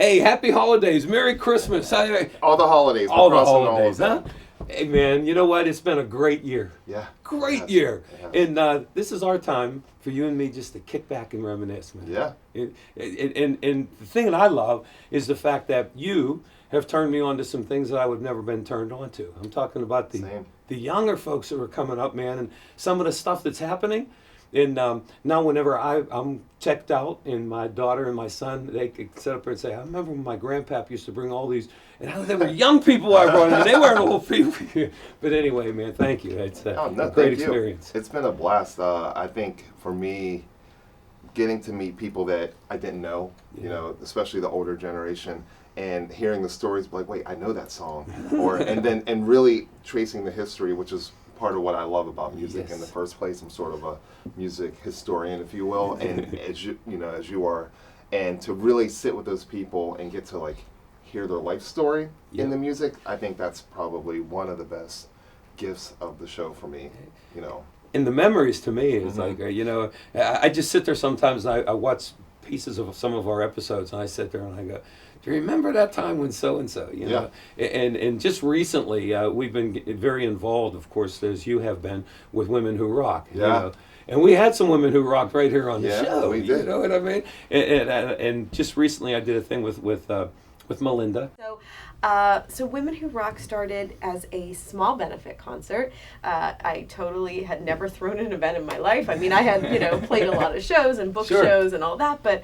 Hey, happy holidays, Merry Christmas. All the holidays. All we're the crossing holidays, all huh? of them. Hey, man, you know what? It's been a great year. Yeah. Great Yes, year. yes. And this is our time for you and me just to kick back and reminisce, man. Yeah. And the thing that I love is the fact that you have turned me on to some things that I would have never been turned on to. I'm talking about Same. the younger folks that are coming up, man, and some of the stuff that's happening. And now whenever I'm checked out and my daughter and my son, they could sit up there and say, I remember when my grandpap used to bring all these, and they were young people I brought in, they weren't old people. But anyway, man, thank you. It's a great thank you. experience. It's been a blast. I think for me, getting to meet people that I didn't know, you know, especially the older generation, and hearing the stories, like, wait, I know that song, and really tracing the history, which is part of what I love about music in the first place. I'm sort of a music historian, if you will, and as you are, and to really sit with those people and get to like hear their life story in the music, I think that's probably one of the best gifts of the show for me, you know. And the memories to me is like, you know, I just sit there sometimes and I watch pieces of some of our episodes and I sit there and I go, do you remember that time when so-and-so, you know? And just recently, we've been very involved, of course, as you have been, with Women Who Rock. You know? And we had some women who rocked right here on the show. We did. You know what I mean? And just recently I did a thing with Melinda. So Women Who Rock started as a small benefit concert. I totally had never thrown an event in my life. I mean, I had, played a lot of shows and book shows and all that, but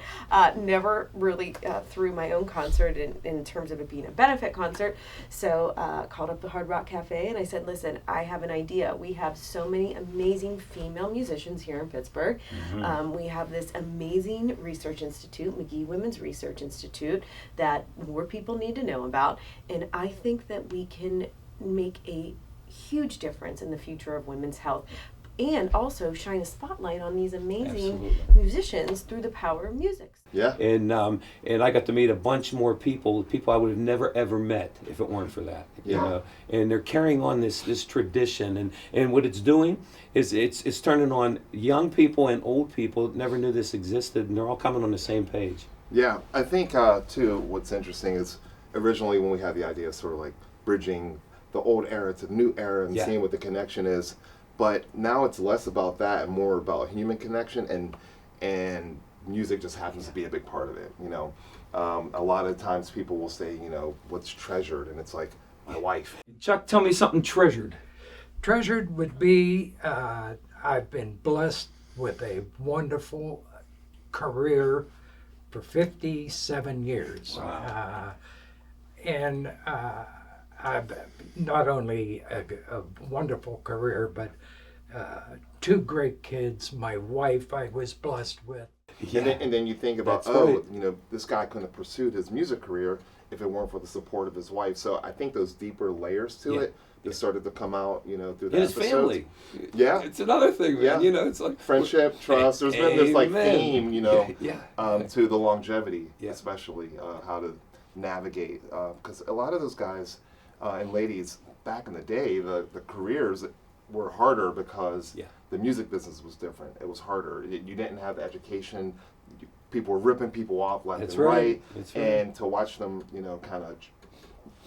never really threw my own concert in terms of it being a benefit concert. So called up the Hard Rock Cafe and I said, listen, I have an idea. We have so many amazing female musicians here in Pittsburgh. We have this amazing research institute, McGee Women's Research Institute, that more people need to know about. And I think that we can make a huge difference in the future of women's health and also shine a spotlight on these amazing musicians through the power of music. Yeah. And I got to meet a bunch more people I would have never ever met if it weren't for that. You know? And they're carrying on this tradition, and what it's doing is it's turning on young people and old people that never knew this existed, and they're all coming on the same page. Yeah, I think too, what's interesting is originally when we had the idea of sort of like bridging the old era to the new era and seeing what the connection is, but now it's less about that and more about human connection, and music just happens to be a big part of it. You know, a lot of times people will say, what's treasured, and it's like my wife. Chuck, tell me something treasured. Treasured would be I've been blessed with a wonderful career for 57 years. Wow. And I've not only a wonderful career, but two great kids. My wife I was blessed with. And then you think about, this guy couldn't have pursued his music career if it weren't for the support of his wife. So I think those deeper layers to it that started to come out, through the His episodes. family. Yeah. It's another thing, man. It's like friendship, trust. There's been this like Amen. theme, to the longevity, especially how to navigate. Because a lot of those guys and ladies back in the day, the careers were harder because the music business was different. It was harder. You didn't have the education. People were ripping people off left and right. And to watch them, kind of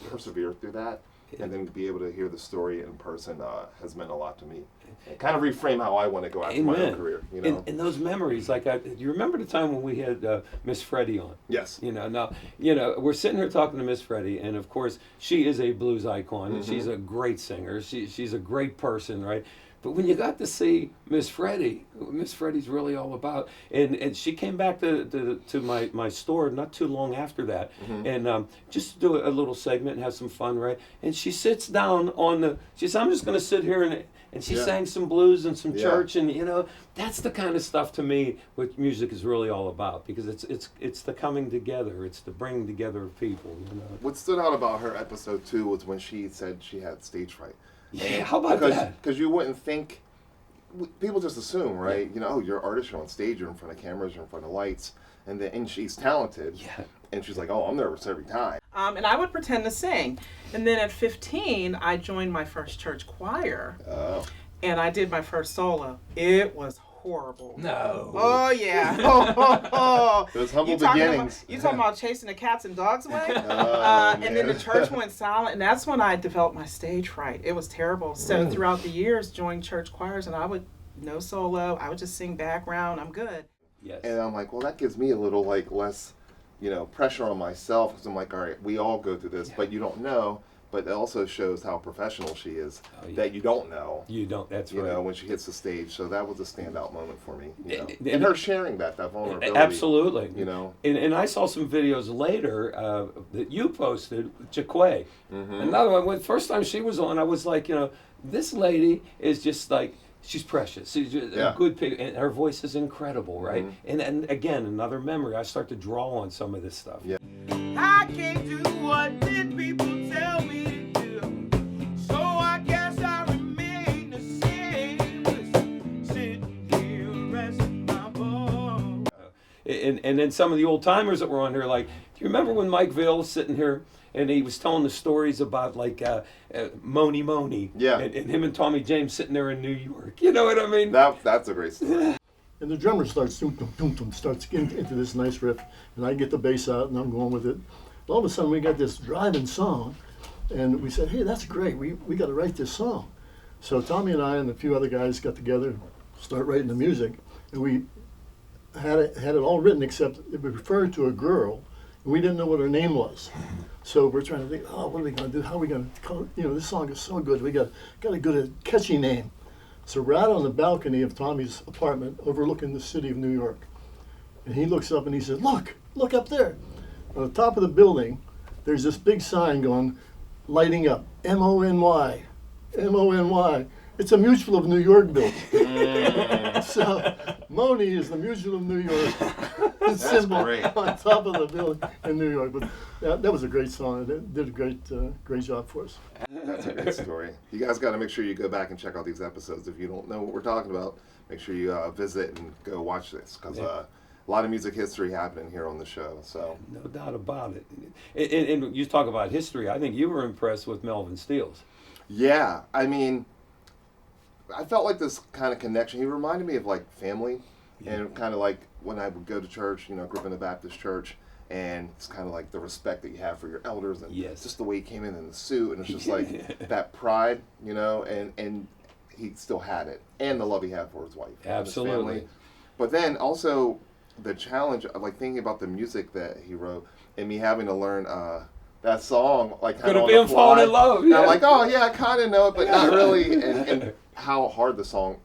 persevere through that. And then to be able to hear the story in person has meant a lot to me. And kind of reframe how I want to go after my own career. And those memories, like, do you remember the time when we had Miss Freddie on? Yes. Now, we're sitting here talking to Miss Freddie, and of course, she is a blues icon, and she's a great singer. She's a great person, right? But when you got to see Miss Freddie, what Miss Freddie's really all about, and she came back to my store not too long after that, and just to do a little segment and have some fun, right? And she sits down she says, I'm just going to sit here, and she sang some blues and some church, and that's the kind of stuff to me what music is really all about, because it's the coming together, it's the bringing together of people. What stood out about her episode 2 was when she said she had stage fright. Yeah, how about that? Because you wouldn't think, people just assume, right? You're an artist, you're on stage, you're in front of cameras, you're in front of lights, and she's talented. Yeah. And she's like, I'm nervous every time. And I would pretend to sing. And then at 15, I joined my first church choir. Oh. And I did my first solo. It was horrible. No. Oh yeah. Those humble You talking beginnings. About, you talking about chasing the cats and dogs away? Oh, And then the man. church went silent, and that's when I developed my stage fright. It was terrible. So Really? throughout the years, joined church choirs, and I would no solo. I would just sing background. I'm good. Yes. And I'm like, well, that gives me a little like less, pressure on myself, because I'm like, all right, we all go through this, but you don't know. But it also shows how professional she is, Oh, yeah. that you don't know. You don't. That's right. When she hits the stage. So that was a standout moment for me. And- And her sharing that vulnerability. Absolutely. And I saw some videos later that you posted with Jaquay. Another one. When first time she was on, I was like, this lady is just like, she's precious. She's just a good pig, and her voice is incredible, right? And again, another memory. I start to draw on some of this stuff. Yeah. I can't do what did people tell me to do, so I guess I remain the same. Just sitting here resting my bones. And then some of the old timers that were on here, like, do you remember when Mike Vail was sitting here and he was telling the stories about like Moni Moni, Yeah. and him and Tommy James sitting there in New York? You know what I mean? That's a great story. And the drummer starts starts getting into this nice riff, and I get the bass out and I'm going with it. All of a sudden we got this driving song, and we said, hey, that's great. We got to write this song. So Tommy and I and a few other guys got together and start writing the music, and we had it all written except it referred to a girl, and we didn't know what her name was. So we're trying to think, what are we going to do? How are we going to call it? This song is so good. We got a good, catchy name. So we're out on the balcony of Tommy's apartment overlooking the city of New York. And he looks up and he says, look up there. On the top of the building, there's this big sign going, lighting up, M-O-N-Y, M-O-N-Y. It's a Mutual of New York building. So Moni is the Mutual of New York symbol great. on top of the building in New York. But that was a great song. It did a great job for us. That's a great story. You guys got to make sure you go back and check out these episodes. If you don't know what we're talking about, make sure you visit and go watch this, because a lot of music history happening here on the show. So No doubt about it. And you talk about history. I think you were impressed with Melvin Steele's. yeah, I mean, I felt like this kind of connection. He reminded me of like family, and kind of like when I would go to church. Grew up in the Baptist church. And it's kind of like the respect that you have for your elders, and just the way he came in the suit, and it's just like that pride, and he still had it, and the love he had for his wife, Absolutely. and his family. But then also the challenge of like thinking about the music that he wrote, and me having to learn that song, like kind Could of have on the been falling in fly. love. And Yeah. I'm like, oh yeah, I kind of know it, but not really, and how hard the song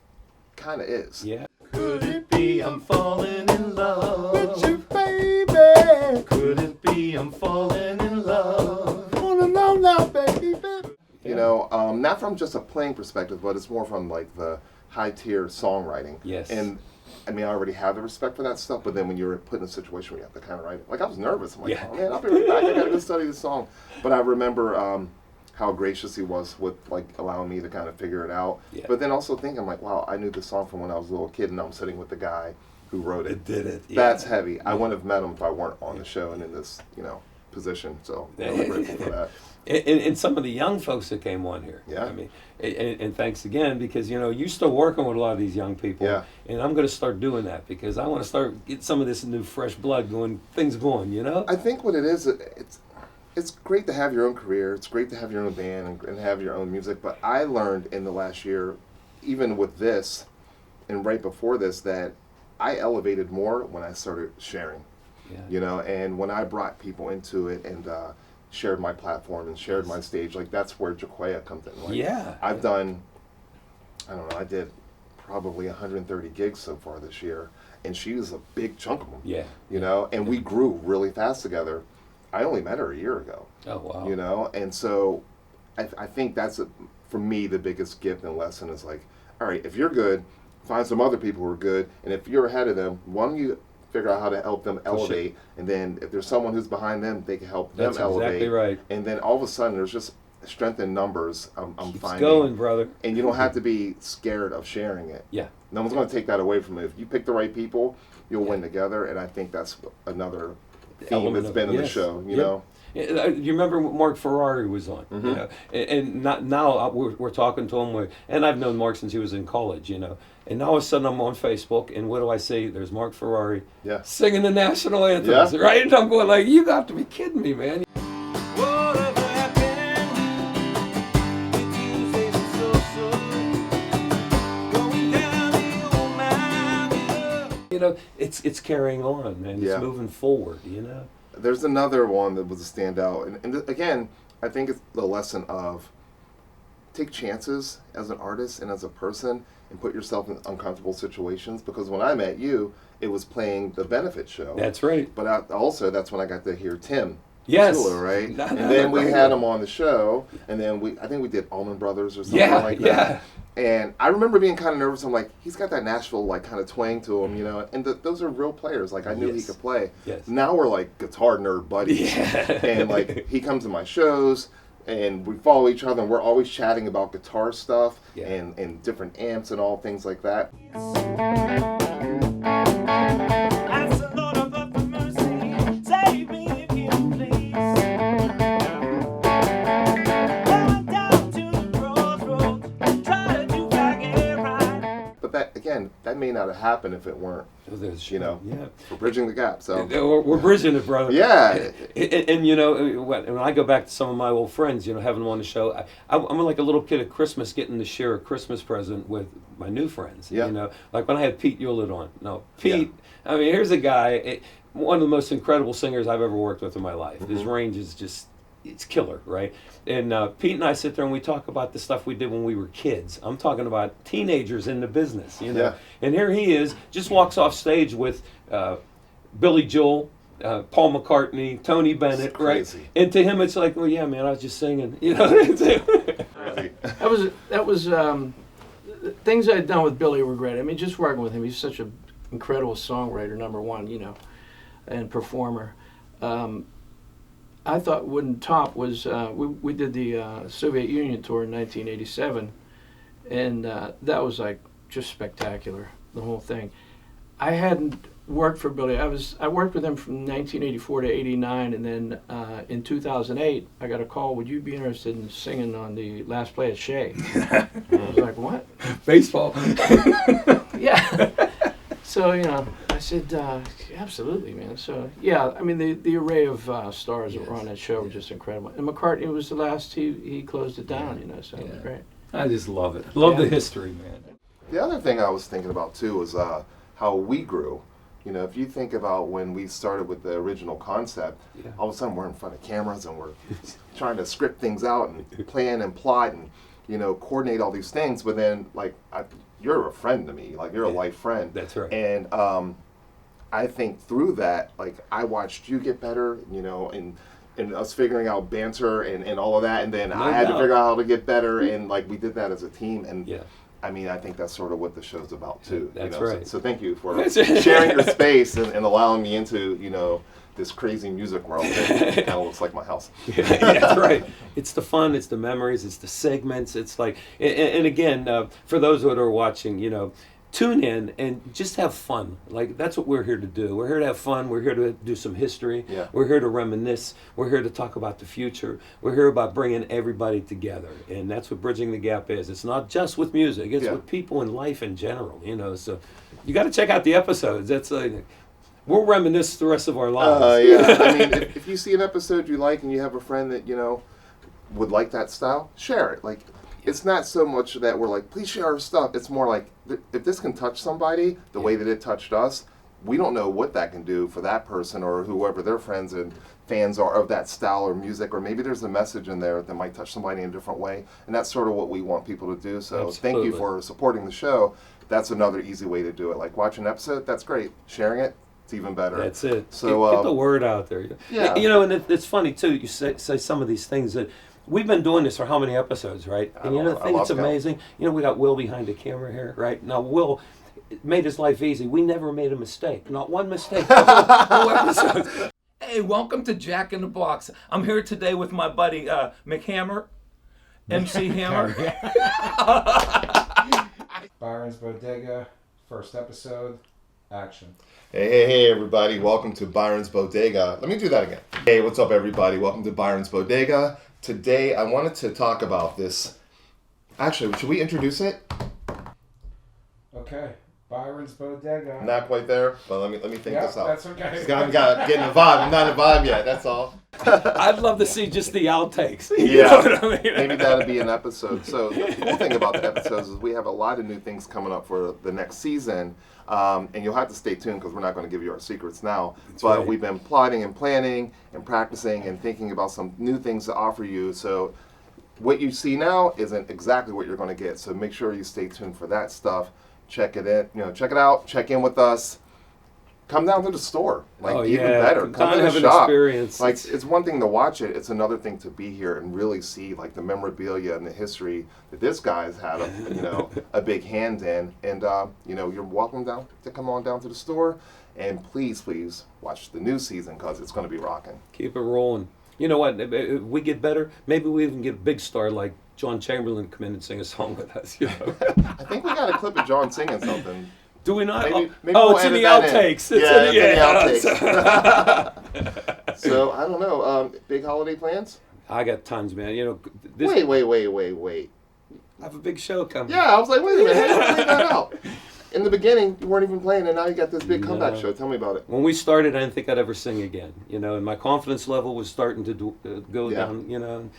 kind of is. Yeah. Could it be I'm falling in love With you, baby. Could it be I'm falling in love? Wanna know now, baby. Not from just a playing perspective, but it's more from like the high tier songwriting. Yes. And I mean, I already have the respect for that stuff, but then when you're put in a situation where you have to kind of write it, like I was nervous. I'm like, Yeah. oh man, I'll be right back. I gotta go study this song. But I remember how gracious he was with like allowing me to kind of figure it out. Yeah. But then also thinking like, wow, I knew this song from when I was a little kid, and I'm sitting with the guy who wrote it. It did it. Yeah. That's heavy. I wouldn't have met him if I weren't on the show and in this, position. So I'm really grateful for that. And some of the young folks that came on here. Yeah. I mean, and thanks again, because you're still working with a lot of these young people. Yeah. And I'm going to start doing that because I want to start get some of this new fresh blood going, things going. I think what it is, it's great to have your own career. It's great to have your own band and have your own music. But I learned in the last year, even with this, and right before this, that I elevated more when I started sharing. Yeah. And when I brought people into it and shared my platform and shared my stage, like that's where Jaquaya comes in. Like, Yeah. I've done, I don't know, I did probably 130 gigs so far this year, and she was a big chunk of them. Yeah. And we grew really fast together. I only met her a year ago. Oh, wow. And so I think that's, for me, the biggest gift and lesson is like, all right, if you're good, find some other people who are good, and if you're ahead of them, why don't you figure out how to help them elevate, and then if there's someone who's behind them, they can help them That's elevate. exactly right. And then all of a sudden, there's just strength in numbers. I'm Keeps finding. going, brother. And you don't have to be scared of sharing it. Yeah. No one's going to take that away from you. If you pick the right people, you'll win together, and I think that's another theme element that's of been in the yes. show, you Yeah. know? You remember when Mark Ferrari was on, you know, and not, now we're talking to him, and I've known Mark since he was in college, you know, and now all of a sudden I'm on Facebook, and what do I see? There's Mark Ferrari Yeah. singing the national anthems, Yeah. right? And I'm going like, you got to be kidding me, man. Whatever happened with Tuesdays and so going down the old mile. You know, it's carrying on, man. Yeah. It's moving forward, you know. There's another one that was a standout, and again, I think it's the lesson of take chances as an artist and as a person, and put yourself in uncomfortable situations. Because when I met you, it was playing the benefit show. That's right. But also, that's when I got to hear Tim. Yes. Tula, right? No, and no, then we right. had him on the show, and then I think we did Allman Brothers or something Yeah, like yeah. that. And I remember being kind of nervous. I'm like, he's got that Nashville like kind of twang to him, you know. And those are real players. Like I knew he Yes. could play. Yes. Now we're like guitar nerd buddies. Yeah. And like he comes to my shows, and we follow each other, and we're always chatting about guitar stuff Yeah. and different amps and all things like that. Ask the Lord above for mercy, save me if you please. Going down to the crossroads, try to get right. But that again, that may not have happened if it weren't, you know, Yeah. for bridging the gap. So We're bridging it, brother. yeah. And you know, when I go back to some of my old friends, you know, having them on the show, I'm like a little kid at Christmas getting to share a Christmas present with my new friends. Yeah. You know, like when I had Pete Hewlett on. No, Pete, I mean, here's a guy, one of the most incredible singers I've ever worked with in my life. His range is just, it's killer, right? And Pete and I sit there and we talk about the stuff we did when we were kids. I'm talking about teenagers in the business, you know. Yeah. And here he is, just walks off stage with Billy Joel, Paul McCartney, Tony Bennett, It's right? crazy. And to him, it's like, well, yeah, man, I was just singing, you know. That was things I'd done with Billy were great. I mean, just working with him, he's such an incredible songwriter, number one, you know, and performer. I thought Wooden Top was we did the Soviet Union tour in 1987, and that was like just spectacular, the whole thing. I hadn't worked for Billy. I worked with him from 1984 to 89, and then in 2008 I got a call. Would you be interested in singing on the last play at Shea? I was like, what? Baseball. Yeah. So, you know, I said, absolutely, man. So, yeah, I mean, the array of stars that were on that show were just incredible. And McCartney was the last, he closed it down, you know, so it was great. I just love it. Love Yeah. the history, man. The other thing I was thinking about too was how we grew. You know, if you think about when we started with the original concept, Yeah. all of a sudden we're in front of cameras and we're trying to script things out and plan and plot and, you know, coordinate all these things. But then, like, you're a friend to me. Like, you're a Yeah. life friend. That's right. And I think through that, like, I watched you get better, you know, and us figuring out banter and all of that. And then I had to doubt. figure out how to get better. And, like, we did that as a team. And Yeah. I mean, I think that's sort of what the show's about too. That's you know? right. So thank you for sharing your space and allowing me into, you know, this crazy music world that kind of looks like my house. Yeah, that's right. It's the fun, it's the memories, it's the segments. It's like, and again, for those that are watching, you know, tune in and just have fun. Like, that's what we're here to do. We're here to have fun. We're here to do some history. Yeah. We're here to reminisce. We're here to talk about the future. We're here about bringing everybody together. And that's what Bridging the Gap is. It's not just with music. It's Yeah. with people in life in general, you know. So you got to check out the episodes. That's like, we'll reminisce the rest of our lives. Yeah. I mean, if you see an episode you like and you have a friend that, you know, would like that style, share it. Like, it's not so much that we're like, please share our stuff. It's more like, if this can touch somebody the way that it touched us, we don't know what that can do for that person or whoever their friends and fans are of that style or music, or maybe there's a message in there that might touch somebody in a different way. And that's sort of what we want people to do. So thank you Absolutely. for supporting the show. That's another easy way to do it. Like, watch an episode, that's great. Sharing it, it's even better. That's it. So, get the word out there. yeah. You know, and it's funny too. You say some of these things that we've been doing this for how many episodes, right? And you know, the I thing that's lost count. amazing. You know, we got Will behind the camera here, right? Now, Will made his life easy. We never made a mistake. Not one mistake. The whole episode. Hey, welcome to Jack in the Box. I'm here today with my buddy McHammer, MC Hammer. Byron's Bodega, first episode. Action. Hey, everybody. Welcome to Byron's Bodega. Let me do that again. Hey, what's up, everybody? Welcome to Byron's Bodega. Today, I wanted to talk about this. Actually, should we introduce it? Okay. Byron's Bodega. Not quite there, but let me think Yep, this out. that's okay. Just gotta get in the vibe. I'm not in the vibe yet, that's all. I'd love to see just the outtakes. You Yeah. know what I mean? Maybe that'll be an episode. So the cool thing about the episodes is we have a lot of new things coming up for the next season. And you'll have to stay tuned because we're not going to give you our secrets now. But right. we've been plotting and planning and practicing and thinking about some new things to offer you. So what you see now isn't exactly what you're going to get. So make sure you stay tuned for that stuff. Check it in, check it out. Check in with us. Come down to the store, even better. Come and in have the an shop. experience. Like it's one thing to watch it; it's another thing to be here and really see like the memorabilia and the history that this guy's had a big hand in. And you're welcome down to come on down to the store, and please watch the new season because it's going to be rocking. Keep it rolling. You know what? If we get better, maybe we even get a big star like John Chamberlain come in and sing a song with us. You know? I think we got a clip of John singing something. Do we not? Maybe It's in the outtakes. It's in the outtakes. So I don't know. Big holiday plans? I got tons, man. Wait. I have a big show coming. Yeah, I was like, wait a minute, how did you figure that out? In the beginning, you weren't even playing, and now you got this big comeback show. Tell me about it. When we started, I didn't think I'd ever sing again. And my confidence level was starting to go down.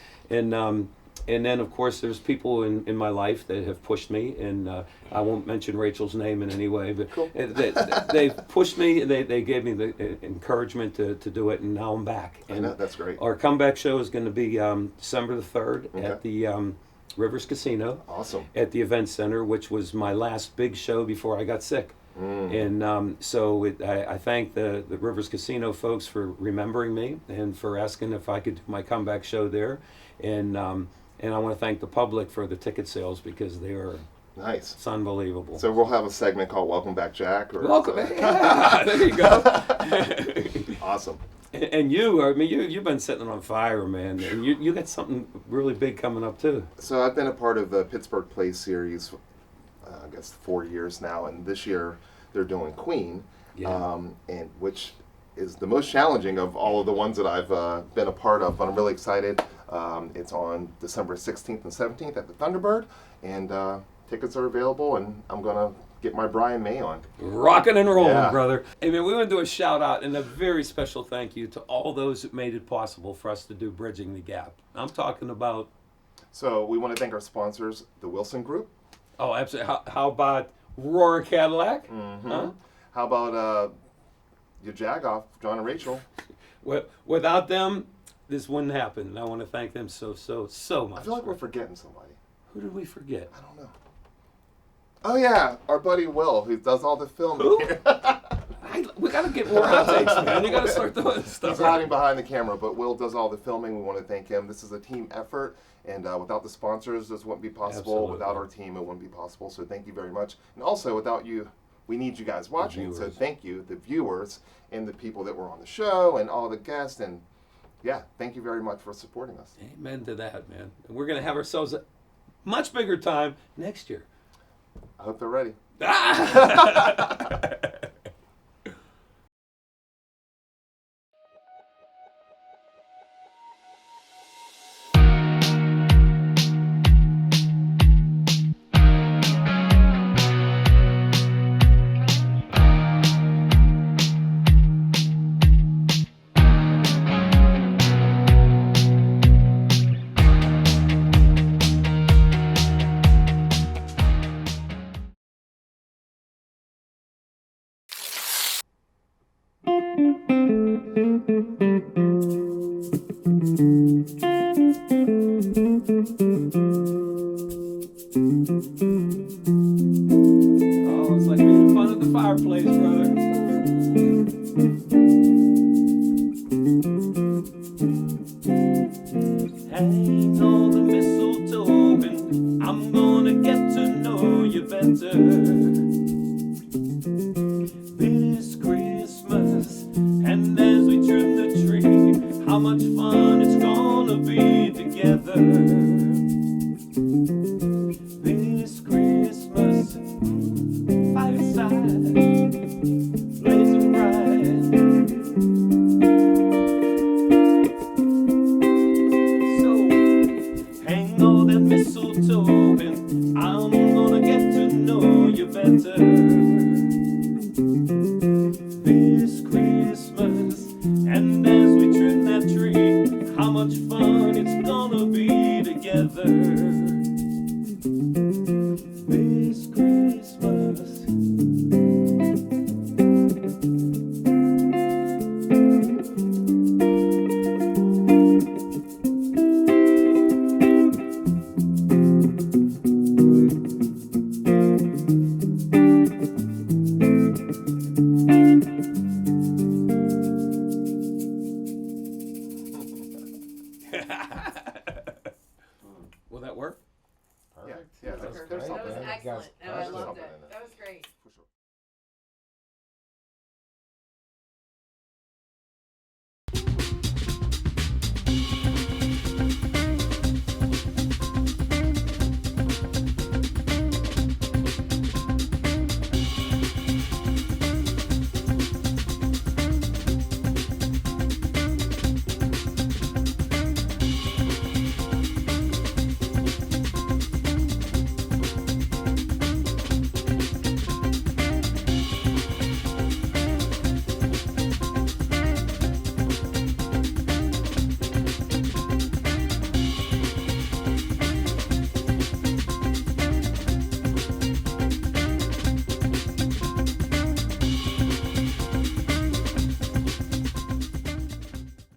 And then, of course, there's people in my life that have pushed me, and I won't mention Rachel's name in any way, but Cool. they've pushed me. They gave me the encouragement to do it, and now I'm back. I know, that's great. Our comeback show is going to be December the 3rd Okay. at the Rivers Casino. Awesome. At the Event Center, which was my last big show before I got sick. And I thank the Rivers Casino folks for remembering me and for asking if I could do my comeback show there. And I want to thank the public for the ticket sales because they are Nice. It's unbelievable. So we'll have a segment called Welcome Back, Jack. Or, Welcome, yeah, there you go. Awesome. And you've been setting it on fire, man. And you got something really big coming up too. So I've been a part of the Pittsburgh Play Series, I guess 4 years now, and this year they're doing Queen, and which is the most challenging of all of the ones that I've been a part of. But I'm really excited. It's on December 16th and 17th at the Thunderbird, and tickets are available. And I'm gonna get my Brian May on. Rocking and rolling, brother. Hey, man, we want to do a shout out and a very special thank you to all those that made it possible for us to do Bridging the Gap. I'm talking about. So we want to thank our sponsors, the Wilson Group. Oh, absolutely. How about Roar Cadillac? Mm-hmm. Huh? How about your Jagoff, John and Rachel? Without them, this wouldn't happen. And I want to thank them so much. I feel like we're forgetting somebody. Who did we forget? I don't know. Oh yeah, our buddy Will, who does all the filming Who? here. We got to get more outtakes, man. You got to start doing stuff. He's hiding behind the camera, but Will does all the filming. We want to thank him. This is a team effort, and without the sponsors, this wouldn't be possible. Absolutely. Without our team, it wouldn't be possible. So thank you very much. And also, without you, we need you guys watching. So thank you, the viewers, and the people that were on the show, and all the guests. And yeah, thank you very much for supporting us. Amen to that, man. And we're going to have ourselves a much bigger time next year. I hope they're ready. this Christmas.